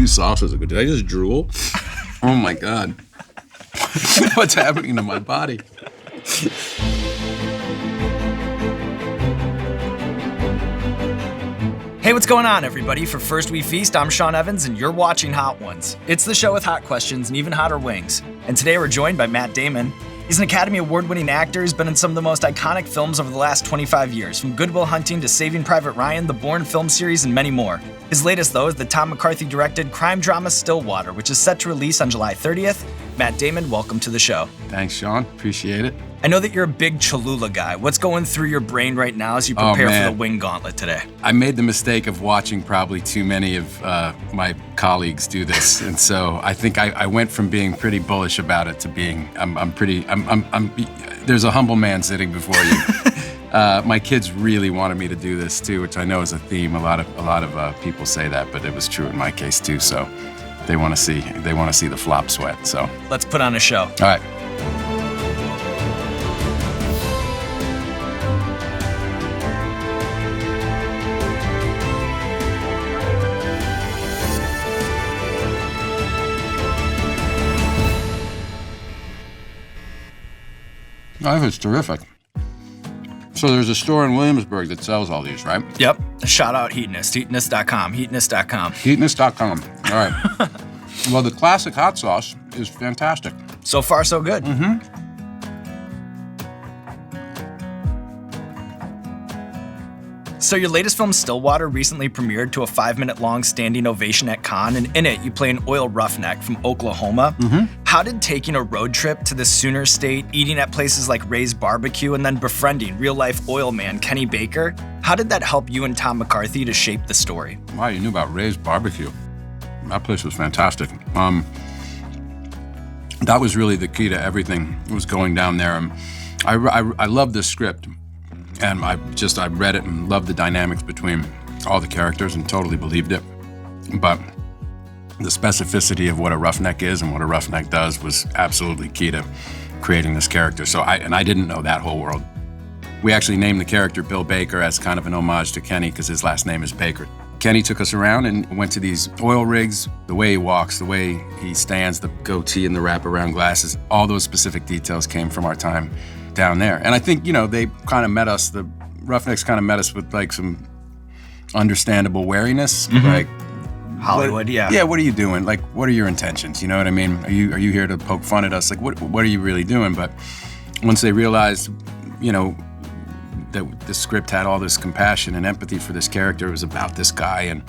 two sauces ago. Did I just drool? Oh my God. What's happening to my body? Hey, what's going on, everybody? For First We Feast, I'm Sean Evans, and you're watching Hot Ones. It's the show with hot questions and even hotter wings. And today we're joined by Matt Damon. He's an Academy Award-winning actor who's been in some of the most iconic films over the last 25 years, from Good Will Hunting to Saving Private Ryan, the Bourne film series, and many more. His latest, though, is the Tom McCarthy-directed crime drama Stillwater, which is set to release on July 30th. Matt Damon, welcome to the show. Thanks, Sean. Appreciate it. I know that you're a big Cholula guy. What's going through your brain right now as you prepare for the wing gauntlet today? I made the mistake of watching probably too many of my colleagues do this, and so I think I went from being pretty bullish about it to being there's a humble man sitting before you. My kids really wanted me to do this too, which I know is a theme. A lot of people say that, but it was true in my case too. So they want to see the flop sweat. So let's put on a show. All right. Oh, it's terrific. So there's a store in Williamsburg that sells all these, right? Yep. Shout out Heatonist. Heatonist.com. Heatonist.com. Heatonist.com. All right. Well, the classic hot sauce is fantastic. So far, so good. Mm-hmm. So your latest film, Stillwater, recently premiered to a 5-minute long standing ovation at Cannes, and in it, you play an oil roughneck from Oklahoma. Mm-hmm. How did taking a road trip to the Sooner State, eating at places like Ray's Barbecue, and then befriending real-life oil man Kenny Baker, how did that help you and Tom McCarthy to shape the story? Wow, you knew about Ray's Barbecue. That place was fantastic. That was really the key to everything that was going down there. I love this script. And I read it and loved the dynamics between all the characters and totally believed it. But the specificity of what a roughneck is and what a roughneck does was absolutely key to creating this character. So I didn't know that whole world. We actually named the character Bill Baker as kind of an homage to Kenny because his last name is Baker. Kenny took us around and went to these oil rigs, the way he walks, the way he stands, the goatee and the wraparound glasses. All those specific details came from our time down there. And I think, they kind of met us, the Roughnecks kind of met us with like some understandable wariness. Mm-hmm. Like Hollywood, yeah. Yeah, what are you doing? Like, what are your intentions? You know what I mean? Are you here to poke fun at us? Like, what are you really doing? But once they realized, that the script had all this compassion and empathy for this character, it was about this guy,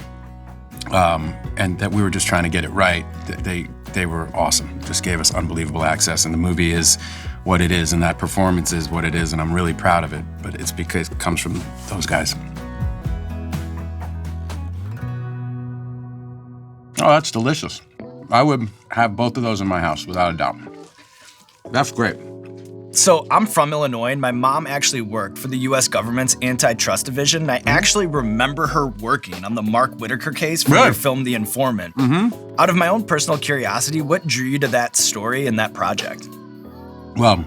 and that we were just trying to get it right, they were awesome. Just gave us unbelievable access, and the movie is what it is, and that performance is what it is, and I'm really proud of it, but it's because it comes from those guys. Oh, that's delicious. I would have both of those in my house, without a doubt. That's great. So I'm from Illinois, and my mom actually worked for the U.S. government's antitrust division, and I actually remember her working on the Mark Whitaker case for their film The Informant. Mm-hmm. Out of my own personal curiosity, what drew you to that story and that project? Well,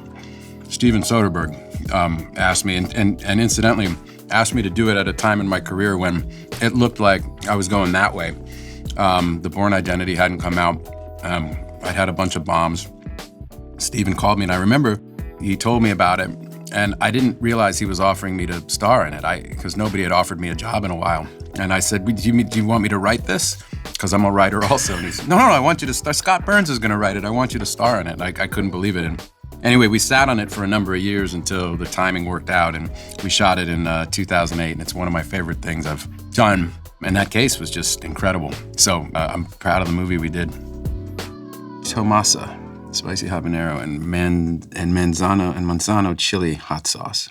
Steven Soderbergh asked me, and incidentally, asked me to do it at a time in my career when it looked like I was going that way. The Bourne Identity hadn't come out. I'd had a bunch of bombs. Steven called me, and I remember he told me about it, and I didn't realize he was offering me to star in it because nobody had offered me a job in a while. And I said, do you want me to write this? Because I'm a writer also. And he said, no, I want you to star. Scott Burns is going to write it. I want you to star in it. I couldn't believe it. And anyway, we sat on it for a number of years until the timing worked out, and we shot it in 2008, and it's one of my favorite things I've done. And that case was just incredible. So I'm proud of the movie we did. Tomasa, spicy habanero, and manzano chili hot sauce.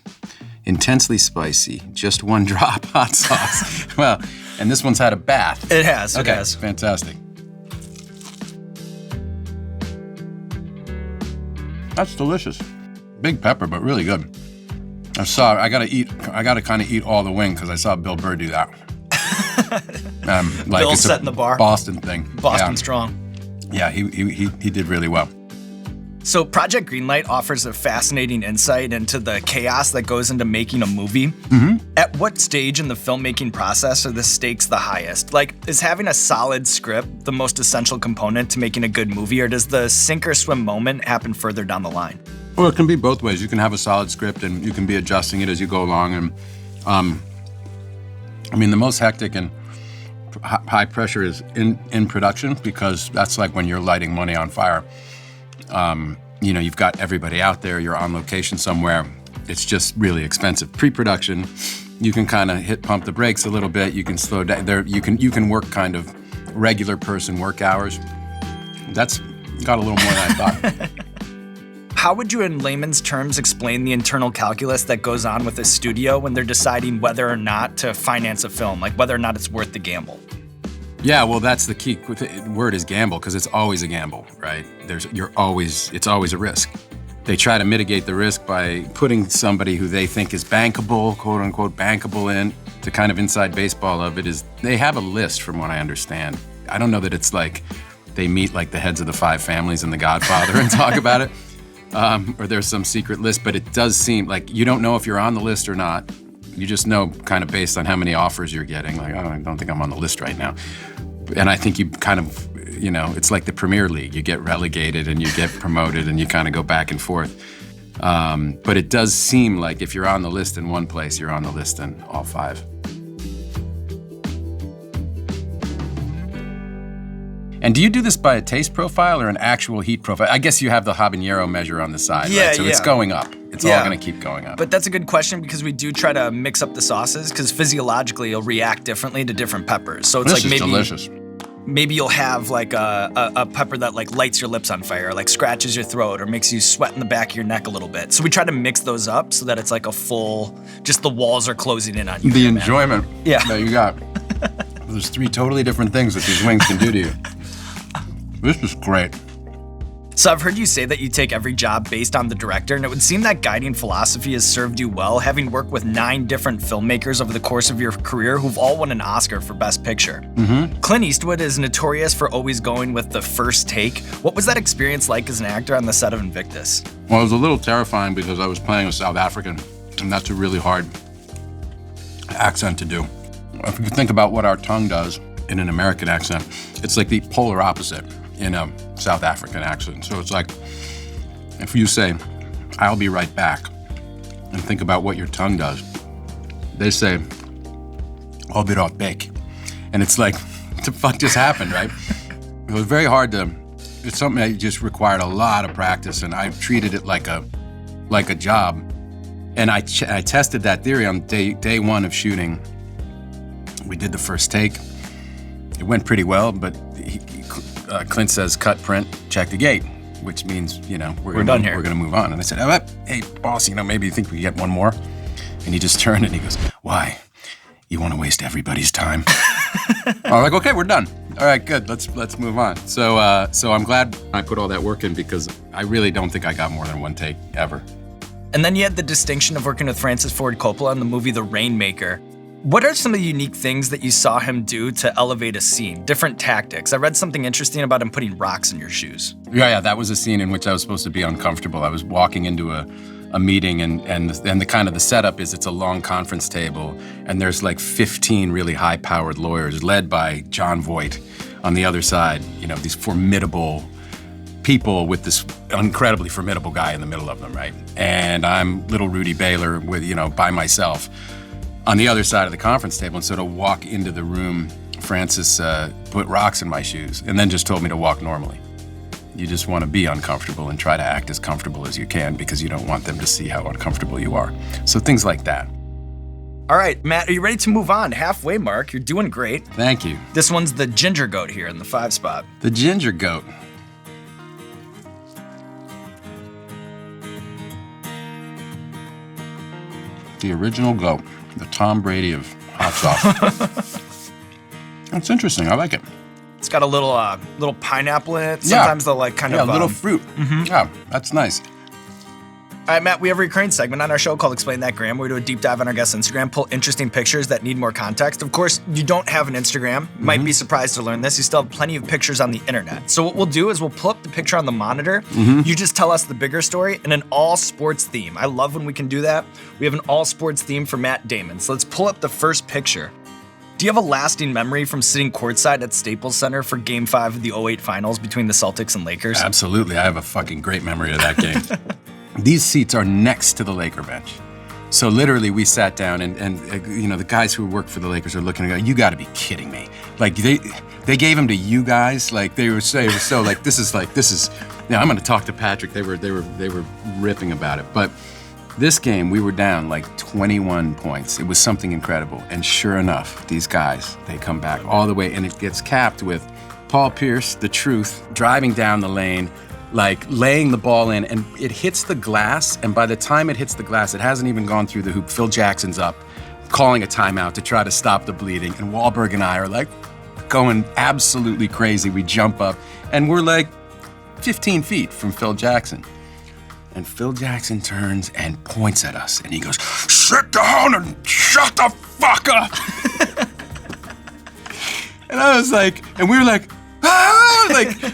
Intensely spicy, just one drop hot sauce. Well, and this one's had a bath. It has. Okay, it has. Fantastic. That's delicious. Big pepper, but really good. I gotta kind of eat all the wing because I saw Bill Burr do that. Bill's setting the bar. Boston thing. Boston strong. Yeah, he did really well. So Project Greenlight offers a fascinating insight into the chaos that goes into making a movie. Mm-hmm. At what stage in the filmmaking process are the stakes the highest? Like, is having a solid script the most essential component to making a good movie, or does the sink or swim moment happen further down the line? Well, it can be both ways. You can have a solid script and you can be adjusting it as you go along. And the most hectic and high pressure is in production, because that's like when you're lighting money on fire. You've got everybody out there, you're on location somewhere. It's just really expensive. Pre-production, you can kind of pump the brakes a little bit. You can slow down. You can work kind of regular person work hours. That's got a little more than I thought. How would you, in layman's terms, explain the internal calculus that goes on with a studio when they're deciding whether or not to finance a film, like whether or not it's worth the gamble? Yeah, well, that's the key word is gamble, because it's always a gamble, right? It's always a risk. They try to mitigate the risk by putting somebody who they think is bankable, quote unquote, bankable in. The kind of inside baseball of it is they have a list, from what I understand. I don't know that it's like they meet like the heads of the 5 families in The Godfather and talk about it, or there's some secret list, but it does seem like you don't know if you're on the list or not. You just know kind of based on how many offers you're getting, like, oh, I don't think I'm on the list right now. And I think you kind of, it's like the Premier League. You get relegated and you get promoted and you kind of go back and forth. But it does seem like if you're on the list in one place, you're on the list in all 5. And do you do this by a taste profile or an actual heat profile? I guess you have the habanero measure on the side, right? So it's going up. It's all going to keep going up. But that's a good question, because we do try to mix up the sauces, because physiologically you'll react differently to different peppers. So it's delicious. Maybe you'll have like a pepper that like lights your lips on fire, like scratches your throat, or makes you sweat in the back of your neck a little bit. So we try to mix those up so that it's like a full, just the walls are closing in on you. The enjoyment that you got. There's 3 totally different things that these wings can do to you. This is great. So I've heard you say that you take every job based on the director, and it would seem that guiding philosophy has served you well, having worked with 9 different filmmakers over the course of your career who've all won an Oscar for Best Picture. Mm-hmm. Clint Eastwood is notorious for always going with the first take. What was that experience like as an actor on the set of Invictus? Well, it was a little terrifying because I was playing a South African, and that's a really hard accent to do. If you think about what our tongue does in an American accent, it's like the polar opposite in a South African accent. So it's like, if you say, "I'll be right back," and think about what your tongue does, they say, "I'll be right back." And it's like, what the fuck just happened, right? It was very hard it's something that just required a lot of practice, and I treated it like a job. And I tested that theory on day 1 of shooting. We did the first take. It went pretty well, but Clint says, "Cut, print, check the gate," which means, we're done here. We're going to move on. And I said, "Hey, boss, maybe you think we get one more?" And he just turned and he goes, "Why? You want to waste everybody's time?" I'm like, "Okay, we're done. All right, good. Let's move on." So I'm glad I put all that work in, because I really don't think I got more than 1 take ever. And then you had the distinction of working with Francis Ford Coppola in the movie The Rainmaker. What are some of the unique things that you saw him do to elevate a scene? Different tactics. I read something interesting about him putting rocks in your shoes. Yeah, that was a scene in which I was supposed to be uncomfortable. I was walking into a meeting, and the kind of the setup is it's a long conference table, and there's like 15 really high-powered lawyers led by John Voight on the other side. These formidable people with this incredibly formidable guy in the middle of them, right? And I'm little Rudy Baylor with, by myself on the other side of the conference table. And so to walk into the room, Francis put rocks in my shoes and then just told me to walk normally. You just want to be uncomfortable and try to act as comfortable as you can, because you don't want them to see how uncomfortable you are. So things like that. All right, Matt, are you ready to move on? Halfway mark, you're doing great. Thank you. This one's the ginger goat here in the 5 spot. The ginger goat. The original goat. The Tom Brady of hot sauce. That's interesting. I like it. It's got a little pineapple in it. Sometimes they'll like kind of little fruit. Mm-hmm. Yeah, that's nice. All right, Matt, we have a recurring segment on our show called Explain That Gram, where we do a deep dive on our guest's Instagram, pull interesting pictures that need more context. Of course, you don't have an Instagram. Might be surprised to learn this. You still have plenty of pictures on the internet. So what we'll do is we'll pull up the picture on the monitor. You just tell us the bigger story and an all sports theme. I love when we can do that. We have an all sports theme for Matt Damon. So let's pull up the first picture. Do you have a lasting memory from sitting courtside at Staples Center for Game 5 of the 08 Finals between the Celtics and Lakers? Absolutely. I have a fucking great memory of that game. These seats are next to the Laker bench. So literally we sat down and the guys who work for the Lakers are looking and go, you gotta be kidding me. Like they gave them to you guys. Like they were so like, this is, now I'm gonna talk to Patrick. They were ripping about it. But this game, we were down like 21 points. It was something incredible. And sure enough, these guys, they come back all the way and it gets capped with Paul Pierce, the truth, driving down the lane, like laying the ball in, and it hits the glass, and by the time it hits the glass, it hasn't even gone through the hoop. Phil Jackson's up, calling a timeout to try to stop the bleeding, and Wahlberg and I are like going absolutely crazy. We jump up, and we're like 15 feet from Phil Jackson. And Phil Jackson turns and points at us, and he goes, sit down and shut the fuck up. And I was like, and we were like,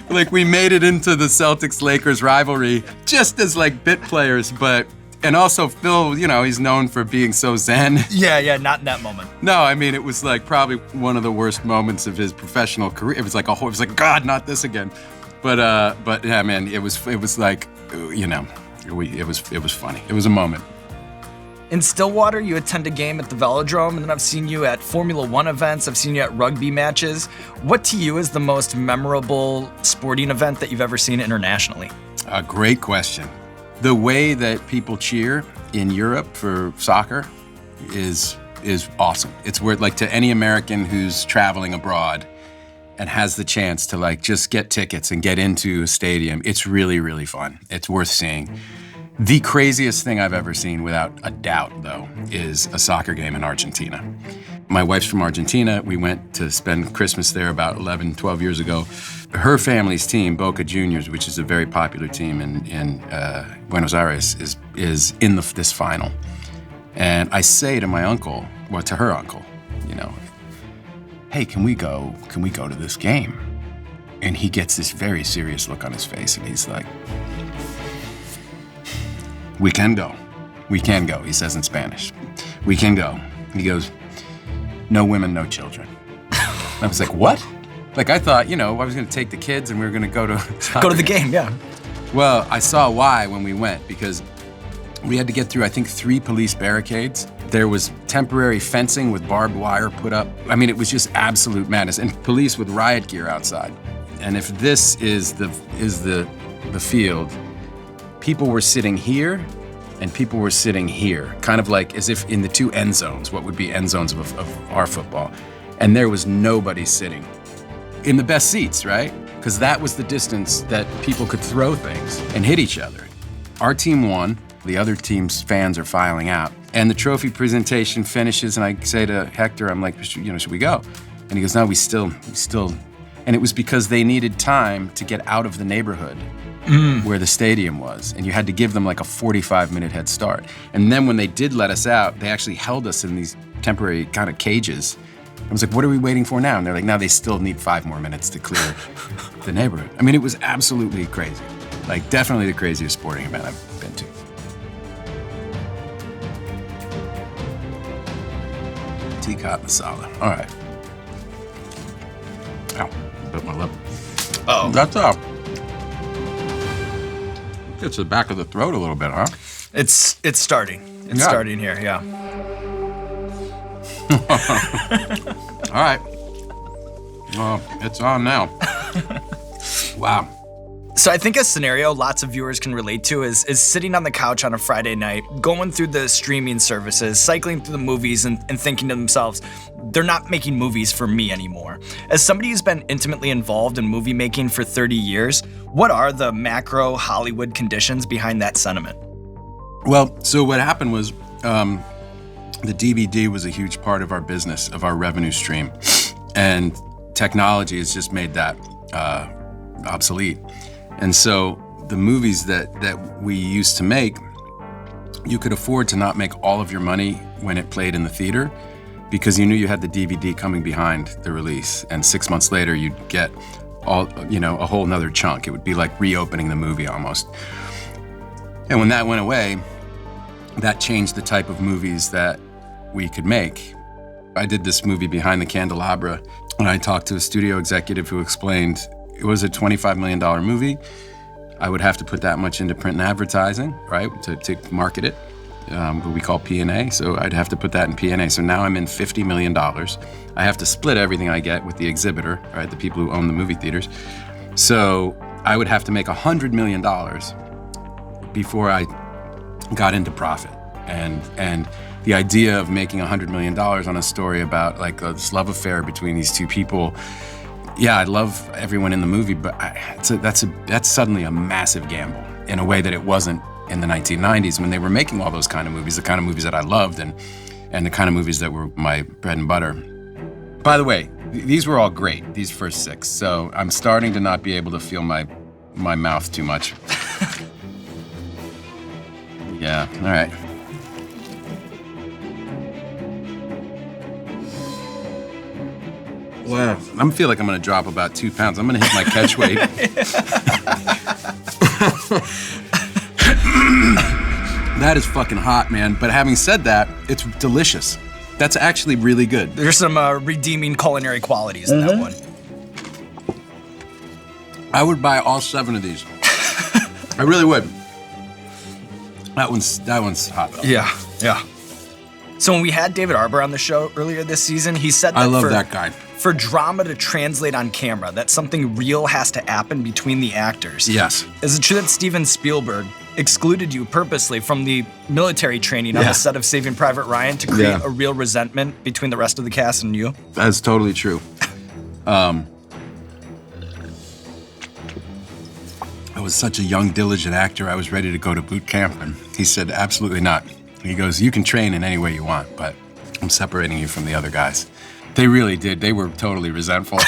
like we made it into the Celtics-Lakers rivalry just as like bit players, and also Phil, he's known for being so zen. Yeah, not in that moment. No, I mean, it was like probably one of the worst moments of his professional career. It was like God, not this again. But yeah, man, it was like, it was funny. It was a moment. In Stillwater, you attend a game at the Velodrome, and then I've seen you at Formula One events, I've seen you at rugby matches. What to you is the most memorable sporting event that you've ever seen internationally? A great question. The way that people cheer in Europe for soccer is awesome. It's worth, like, to any American who's traveling abroad and has the chance to like just get tickets and get into a stadium, it's really, really fun. It's worth seeing. The craziest thing I've ever seen, without a doubt, though, is a soccer game in Argentina. My wife's from Argentina. We went to spend Christmas there about 11, 12 years ago. Her family's team, Boca Juniors, which is a very popular team in Buenos Aires, is in this final. And I say to my uncle, well, to her uncle, hey, can we go to this game? And he gets this very serious look on his face, and he's like, we can go, he says in Spanish. We can go. He goes, no women, no children. I was like, what? Like, I thought, I was gonna take the kids and we were gonna go to the game, yeah. Well, I saw why when we went, because we had to get through, I think, 3 police barricades. There was temporary fencing with barbed wire put up. I mean, it was just absolute madness, and police with riot gear outside. And if this is the field, people were sitting here and people were sitting here, kind of like as if in the 2 end zones, what would be end zones of our football. And there was nobody sitting in the best seats, right? Because that was the distance that people could throw things and hit each other. Our team won, the other team's fans are filing out, and the trophy presentation finishes, and I say to Hector, I'm like, should we go? And he goes, no, we still, and it was because they needed time to get out of the neighborhood where the stadium was, and you had to give them like a 45-minute head start. And then when they did let us out, they actually held us in these temporary kind of cages. I was like, what are we waiting for now? And they're like, now they still need 5 more minutes to clear the neighborhood. I mean, it was absolutely crazy. Like, definitely the craziest sporting event I've been to. Teacup masala. All right. Ow, bit my lip. Oh. That's up. Gets the back of the throat a little bit, huh? It's starting. It's starting here, yeah. All right. Well, it's on now. Wow. So I think a scenario lots of viewers can relate to is sitting on the couch on a Friday night, going through the streaming services, cycling through the movies and thinking to themselves, they're not making movies for me anymore. As somebody who's been intimately involved in movie making for 30 years, what are the macro Hollywood conditions behind that sentiment? Well, so what happened was the DVD was a huge part of our business, of our revenue stream, and technology has just made that obsolete. And so the movies that we used to make, you could afford to not make all of your money when it played in the theater because you knew you had the DVD coming behind the release. And 6 months later, you'd get a whole nother chunk. It would be like reopening the movie almost. And when that went away, that changed the type of movies that we could make. I did this movie Behind the Candelabra, and I talked to a studio executive who explained it was a $25 million movie. I would have to put that much into print and advertising, right, to market it, what we call P&A. So I'd have to put that in P&A. So now I'm in $50 million. I have to split everything I get with the exhibitor, right, the people who own the movie theaters. So I would have to make $100 million before I got into profit. And the idea of making $100 million on a story about like this love affair between these two people, yeah, I love everyone in the movie, but that's suddenly a massive gamble in a way that it wasn't in the 1990s when they were making all those kind of movies, the kind of movies that I loved and the kind of movies that were my bread and butter. By the way, these were all great, these first 6, so I'm starting to not be able to feel my mouth too much. Yeah, all right. Wow. I feel like I'm gonna drop about 2 pounds. I'm gonna hit my catch weight. That is fucking hot, man. But having said that, it's delicious. That's actually really good. There's some redeeming culinary qualities in that one. I would buy all 7 of these. I really would. That one's hot though. Yeah. So when we had David Arbor on the show earlier this season, he said that I love that guy. For drama to translate on camera, that something real has to happen between the actors. Yes. Is it true that Steven Spielberg excluded you purposely from the military training on the set of Saving Private Ryan to create a real resentment between the rest of the cast and you? That's totally true. I was such a young, diligent actor, I was ready to go to boot camp, and he said, absolutely not. He goes, you can train in any way you want, but I'm separating you from the other guys. They really did. They were totally resentful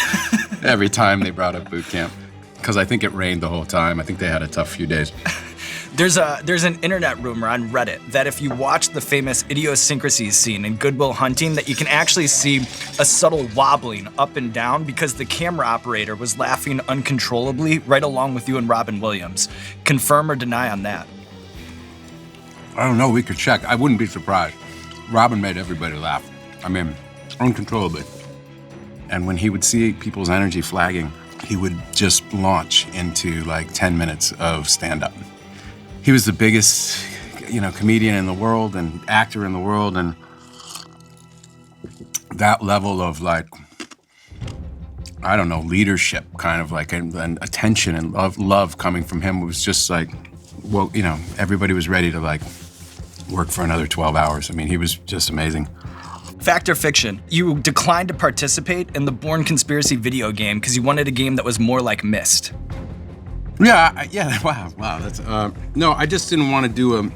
every time they brought up boot camp, because I think it rained the whole time. I think they had a tough few days. There's an internet rumor on Reddit that if you watch the famous idiosyncrasies scene in Good Will Hunting, that you can actually see a subtle wobbling up and down because the camera operator was laughing uncontrollably right along with you and Robin Williams. Confirm or deny on that? I don't know. We could check. I wouldn't be surprised. Robin made everybody laugh. I mean, uncontrollably. And when he would see people's energy flagging, he would just launch into like 10 minutes of stand-up. He was the biggest, comedian in the world and actor in the world, and that level of like, I don't know, leadership, kind of like, and attention and love coming from him was just like, well, everybody was ready to like work for another 12 hours. I mean, he was just amazing. Fact or fiction? You declined to participate in the Bourne conspiracy video game because you wanted a game that was more like Myst. Yeah. Wow. That's no. I just didn't want to do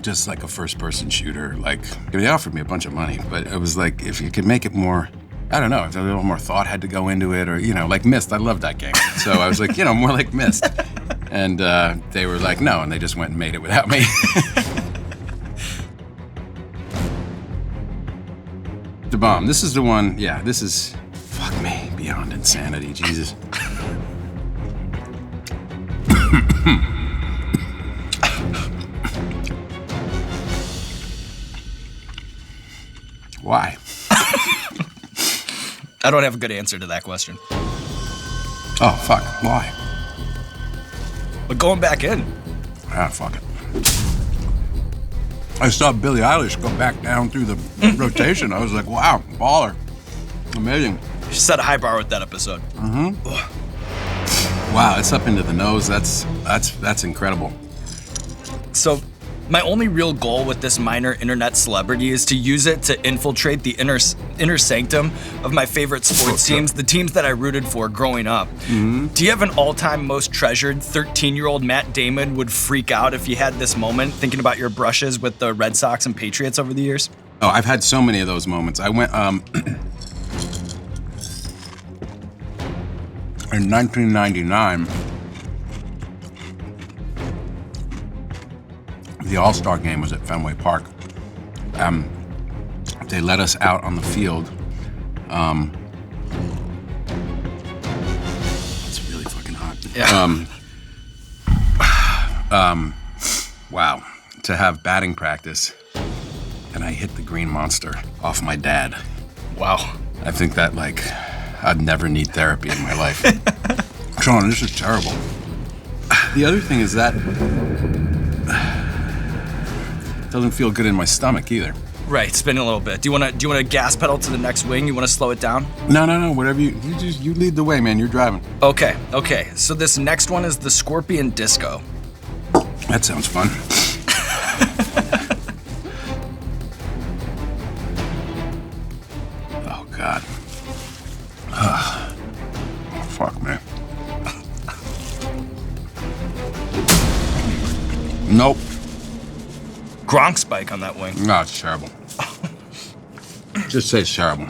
just like a first-person shooter. Like they offered me a bunch of money, but it was like if you could make it more, I don't know, if a little more thought had to go into it, or like Myst. I love that game, so I was like, more like Myst. And they were like, no, and they just went and made it without me. The bomb. This is the one. Yeah, this is fuck me beyond insanity. Jesus. Why? I don't have a good answer to that question. Oh, fuck. Why? But going back in. Fuck it. I saw Billie Eilish go back down through the rotation. I was like, wow, baller. Amazing. She set a high bar with that episode. Mm-hmm. Wow, it's up into the nose. That's incredible. So, my only real goal with this minor internet celebrity is to use it to infiltrate the inner sanctum of my favorite sports teams, the teams that I rooted for growing up. Mm-hmm. Do you have an all-time most treasured 13-year-old Matt Damon would freak out if you had this moment thinking about your brushes with the Red Sox and Patriots over the years? Oh, I've had so many of those moments. I went in 1999. the All-Star game was at Fenway Park. They let us out on the field. It's really fucking hot. Yeah. Wow. To have batting practice, and I hit the green monster off my dad. Wow. I think that, like, I'd never need therapy in my life. Sean, this is terrible. The other thing is that it doesn't feel good in my stomach either. Right, spin a little bit. Do you want to gas pedal to the next wing? You want to slow it down? No, whatever you lead the way, man. You're driving. Okay. So this next one is the Scorpion Disco. That sounds fun. Oh, God. Oh, fuck, man. Nope. Gronk spike on that wing. No, it's terrible. Just say it's terrible.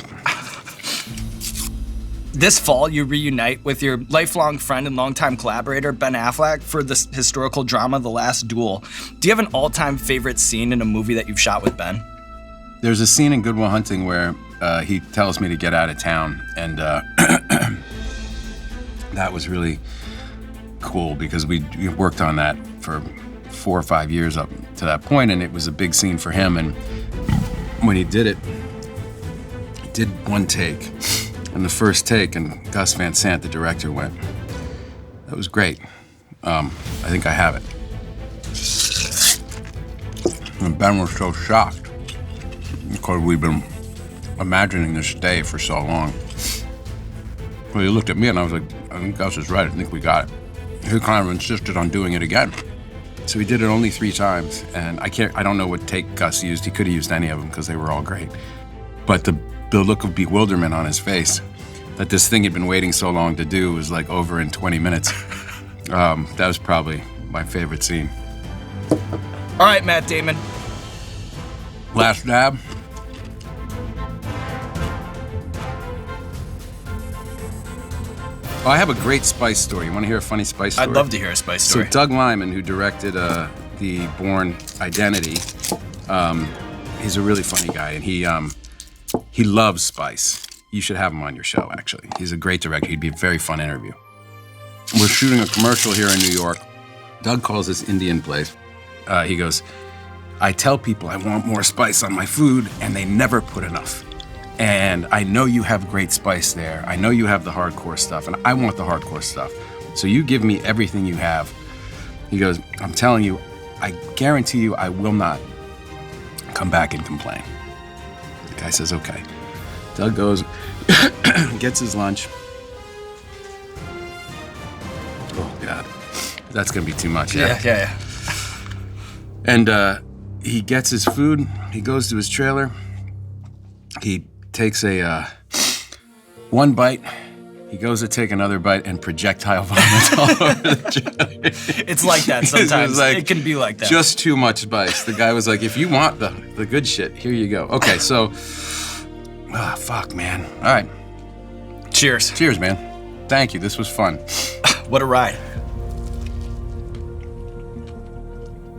This fall, you reunite with your lifelong friend and longtime collaborator, Ben Affleck, for this historical drama, The Last Duel. Do you have an all-time favorite scene in a movie that you've shot with Ben? There's a scene in Good Will Hunting where he tells me to get out of town, and that was really cool because we worked on that for 4 or 5 years up to that point, and it was a big scene for him. And when he did it, he did one take. And the first take, and Gus Van Sant, the director, went, "That was great. I think I have it." And Ben was so shocked because we've been imagining this day for so long. Well, he looked at me and I was like, "I think Gus is right. I think we got it." He kind of insisted on doing it again. So he did it only 3 times, and I don't know what take Gus used. He could have used any of them because they were all great. But the look of bewilderment on his face that this thing he'd been waiting so long to do was like over in 20 minutes. That was probably my favorite scene. All right, Matt Damon. Last dab. Oh, I have a great spice story. You want to hear a funny spice story? I'd love to hear a spice story. So Doug Liman, who directed the Bourne Identity, he's a really funny guy, and he loves spice. You should have him on your show, actually. He's a great director. He'd be a very fun interview. We're shooting a commercial here in New York. Doug calls this Indian place. He goes, "I tell people I want more spice on my food, and they never put enough. And I know you have great spice there. I know you have the hardcore stuff, and I want the hardcore stuff. So you give me everything you have." He goes, "I'm telling you, I guarantee you I will not come back and complain." The guy says, "Okay." Doug goes, gets his lunch. Oh, God. That's going to be too much, yeah? Yeah. And he gets his food. He goes to his trailer. He takes one bite. He goes to take another bite and projectile vomits all over the trailer. It's like that sometimes. It can be like that. Just too much spice. The guy was like, "If you want the good shit, here you go." Okay, so... fuck, man. All right. Cheers. Cheers, man. Thank you. This was fun. What a ride.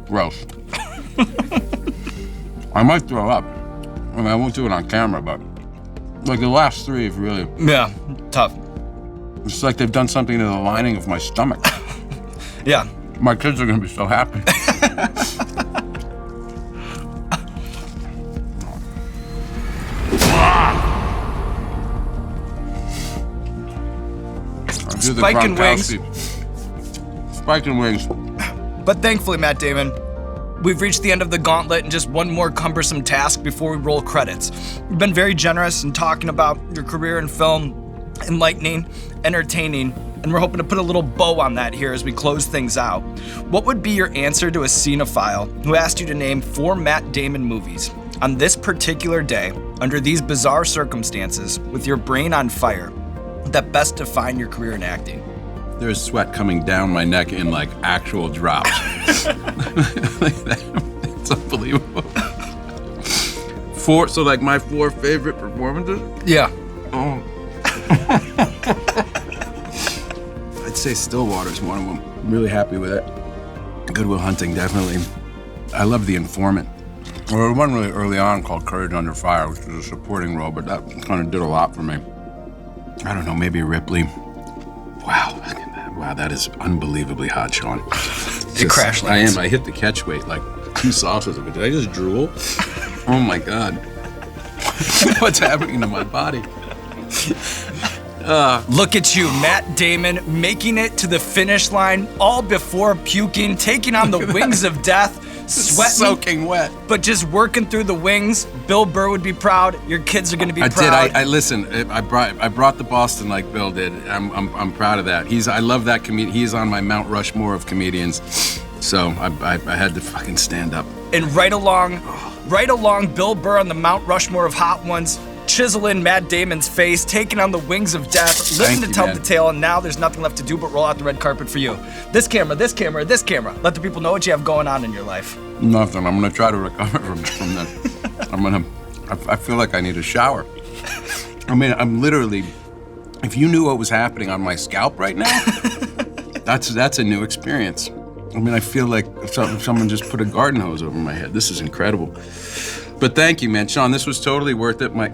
Gross. I might throw up. I mean, I won't do it on camera, but like the last 3 have really... Yeah, tough. It's like they've done something to the lining of my stomach. Yeah. My kids are gonna be so happy. Spiking wings. Spiking wings. But thankfully, Matt Damon, we've reached the end of the gauntlet and just one more cumbersome task before we roll credits. You've been very generous in talking about your career in film, enlightening, entertaining, and we're hoping to put a little bow on that here as we close things out. What would be your answer to a cinephile who asked you to name 4 Matt Damon movies on this particular day, under these bizarre circumstances, with your brain on fire, that best define your career in acting? There's sweat coming down my neck in like actual drops. It's unbelievable. 4, so like my 4 favorite performances? Yeah. Oh. I'd say Stillwater is one of them. I'm really happy with it. Good Will Hunting, definitely. I love The Informant. Or one really early on called Courage Under Fire, which was a supporting role, but that kind of did a lot for me. I don't know, maybe Ripley. Wow, that is unbelievably hot, Sean. It crash lands. I hit the catch weight like 2 sauces of it. Did I just drool? Oh my God. What's happening to my body? Look at you, Matt Damon, making it to the finish line all before puking, taking on the wings of death, sweating, soaking wet, but just working through the wings. Bill Burr would be proud. Your kids are going to be proud. I listen. I brought the Boston like Bill did. I'm proud of that. I love that comedian. He's on my Mount Rushmore of comedians. So I had to fucking stand up. And right along Bill Burr on the Mount Rushmore of hot ones, chiseling Matt Damon's face, taking on the wings of death, living to tell the tale, and now there's nothing left to do but roll out the red carpet for you. This camera, this camera, this camera. Let the people know what you have going on in your life. Nothing. I'm gonna try to recover from that. I feel like I need a shower. I mean, I'm literally, if you knew what was happening on my scalp right now, that's a new experience. I mean, I feel like someone just put a garden hose over my head. This is incredible. But thank you, man. Sean, this was totally worth it. My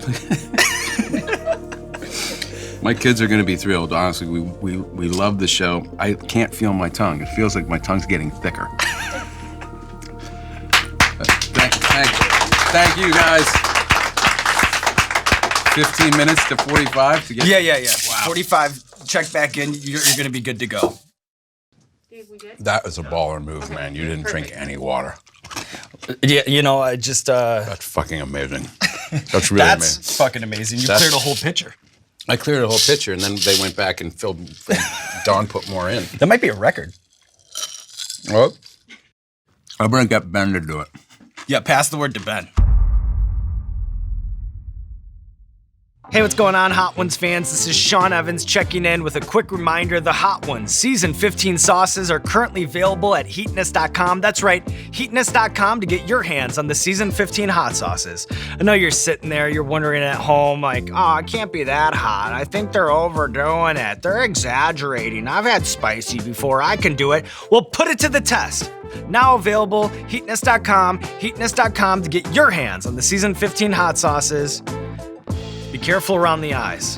kids are going to be thrilled. Honestly, we love the show. I can't feel my tongue. It feels like my tongue's getting thicker. Thank you, guys. 15 minutes to 45 to get... Yeah. Wow. 45, check back in. You're going to be good to go. Steve, we good? That was a baller move, man. You didn't drink any water. Yeah, I just... That's fucking amazing. That's really amazing. That's fucking amazing. You cleared a whole pitcher. I cleared a whole pitcher, and then they went back and filled... Don put more in. That might be a record. Well, I'm going to get Ben to do it. Yeah, pass the word to Ben. Hey, what's going on, Hot Ones fans? This is Sean Evans checking in with a quick reminder. The Hot Ones Season 15 sauces are currently available at heatness.com. That's right, heatness.com to get your hands on the Season 15 hot sauces. I know you're sitting there, you're wondering at home, like, oh, it can't be that hot. I think they're overdoing it. They're exaggerating. I've had spicy before. I can do it. Well, put it to the test. Now available, heatness.com to get your hands on the Season 15 hot sauces. Be careful around the eyes.